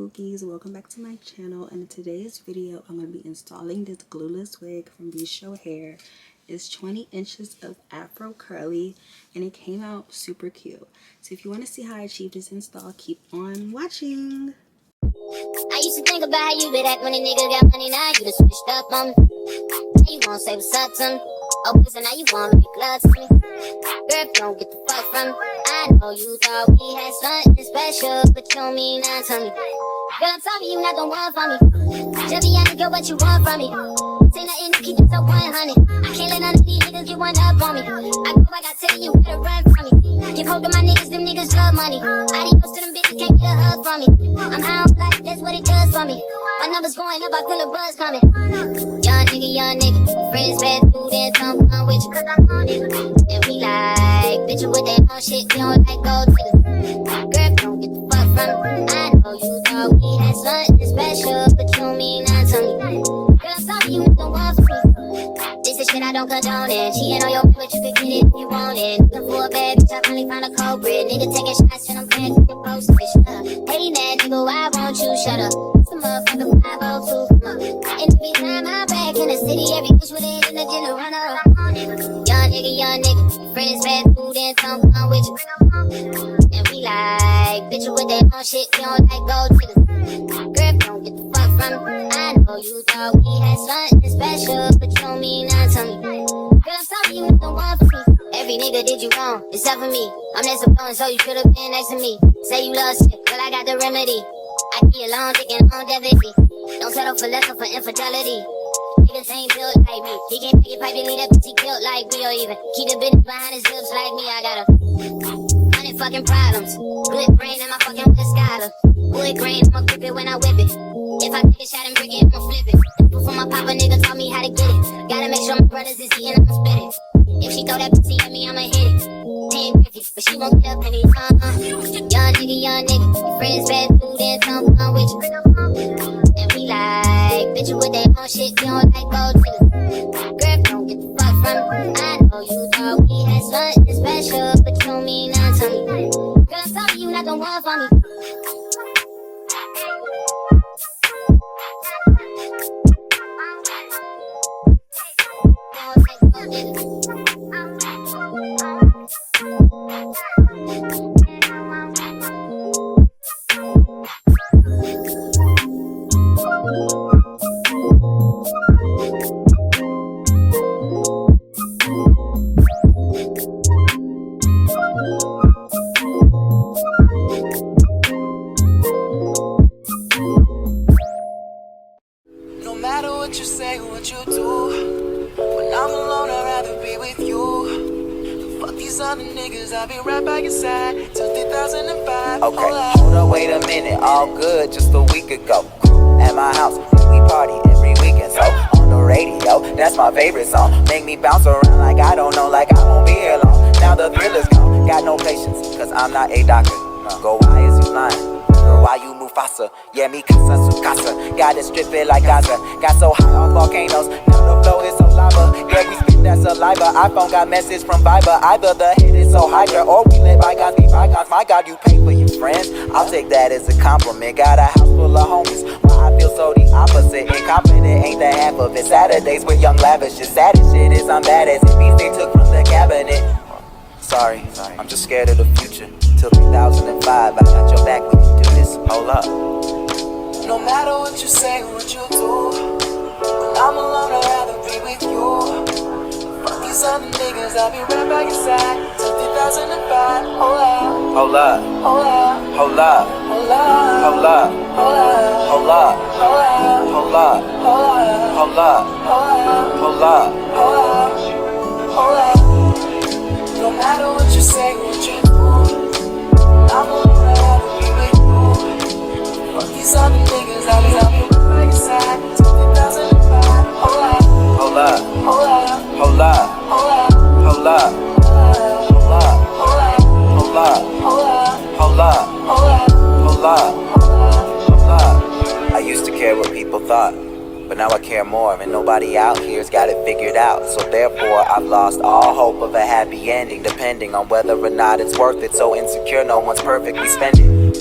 Spookies, welcome back to my channel. And in today's video I'm going to be installing this glueless wig from Vshow hair. It's 20 inches of afro curly and it came out super cute. So if you want to see how I achieved this install, keep on watching. I used to think about how you would act when a nigga got money. Now you done switched up on me. Now you wanna say what's up to me. Oh, so now you wanna make love to me. Girl, don't get the fuck from me. I know you thought we had something special, but you don't mean nothing to me. Girl, I'm sorry you not the one for me. Just be honest, girl, what you want from me. Say nothing to keep it so 100. I can't let none of these niggas get one up on me. I go back, I tell you better run from me. Give hope to my niggas, them niggas love money. Adios to them bitches, can't get a hug from me. I'm high on life, that's what it does for me. My numbers going up, I feel a buzz coming. Young nigga, friends, bad food, and some fun with you. Cause I'm on it. And we like, bitch, with that own shit, we don't like gold diggers. Girl, don't get the fuck from me. I know you thought we had something special, but you don't mean nothing to me. Girl, I'm sorry you don't want for me. This is shit I don't condone it. Cheating on your man, but you could get it if you want it. Looking for a bad bitch, I finally found a culprit. Nigga taking shots and I'm paying for your post, bitch. Hey, that nigga, why won't you shut up? It's a motherfucker 502, come on. And every time I'm back in the city, every bitch with it in the gym to run up. Young nigga, friends, bad food, and some fun with you. And we like, bitch, with that own shit, we don't like gold diggers. Girl, don't get the fuck from me. I know you thought we had something special, but you don't mean nothing to me. Girl, I'm sorry you don't want for me. Every nigga did you wrong, except for me. I'm next to blowing, so you should've been next to me. Say you love shit, but I got the remedy. I be alone, thinking longevity. Don't settle for less or for infidelity. Niggas ain't built like me. He can't make it pipe and leave that pussy built like me, or even keep the business behind his lips like me. I got a hundred fucking problems. Good brain and my fucking with scholar. Wood grain, I'ma grip it when I whip it. If I take a shot and break it, I'ma flip it. Before my papa nigga taught me how to get it. Gotta make sure my brothers is eating, I'ma spit it. If she throw that pussy at me, I'ma hit it. 10 50, but she won't get up any. Young nigga, your friends bad food and some fun with you. And we like, bitch, with that own shit, we don't like gold diggers. Girl, don't get the fuck from me. I know you thought we had something special, but you don't mean nothing to me. Girl, I'm sorry you not the one for me. No matter what you say or what you do, when I'm alone I'd rather be with you. Fuck these other niggas, I'll be right by your side till 2005. Okay, hold up, wait a minute, all good just a week ago. At my house, we party every weekend, so on the radio, that's my favorite song. Make me bounce around like I don't know, like I won't be here long. Now the thrill is gone, got no patience, cause I'm not a doctor. Go, why is you lying? Girl, why you Mufasa? Yeah, me casa su casa. Gotta strip it like Gaza. Got so high on volcanoes, now the flow is so lava. Yeah, we spit that saliva. iPhone got message from Viber. Either the hit is so hydra, or we let bygones be bygones. My God, you pay for your friends. I'll take that as a compliment. Got a house full of homies. Why I feel so the opposite. Incompetent ain't the half of it. Saturdays with young lavish. The saddest shit is I'm bad as it means they took from the cabinet. Sorry, I'm just scared of the future. Till 2005, I got your back when you do this. Hold up. No matter what you say or what you do, when I'm alone I'd rather be with you. Fuck these other niggas, I'll be right by your side till 2005. Hold up. Hold up. Hold up. Hold up. Hold up. Hold up. Hold up. Hold up. Hold up. Hold up. Hold up. Hold up. Hold up. Hold up. No matter what you say or what you do, I'm alone, I'd rather be with you. Fuck these other niggas, I'll be right by your side till 2005. Hold up. Hold up. Hold up. Hold up. Hold up. Hold up. Hold up. Hold up. Hold up. Hold up. Hold up. Hold up. Hold up. I used to care what people thought, but now I care more, and nobody out here's got it figured out. So therefore I've lost all hope of a happy ending, depending on whether or not it's worth it. So insecure, no one's perfect, we spend it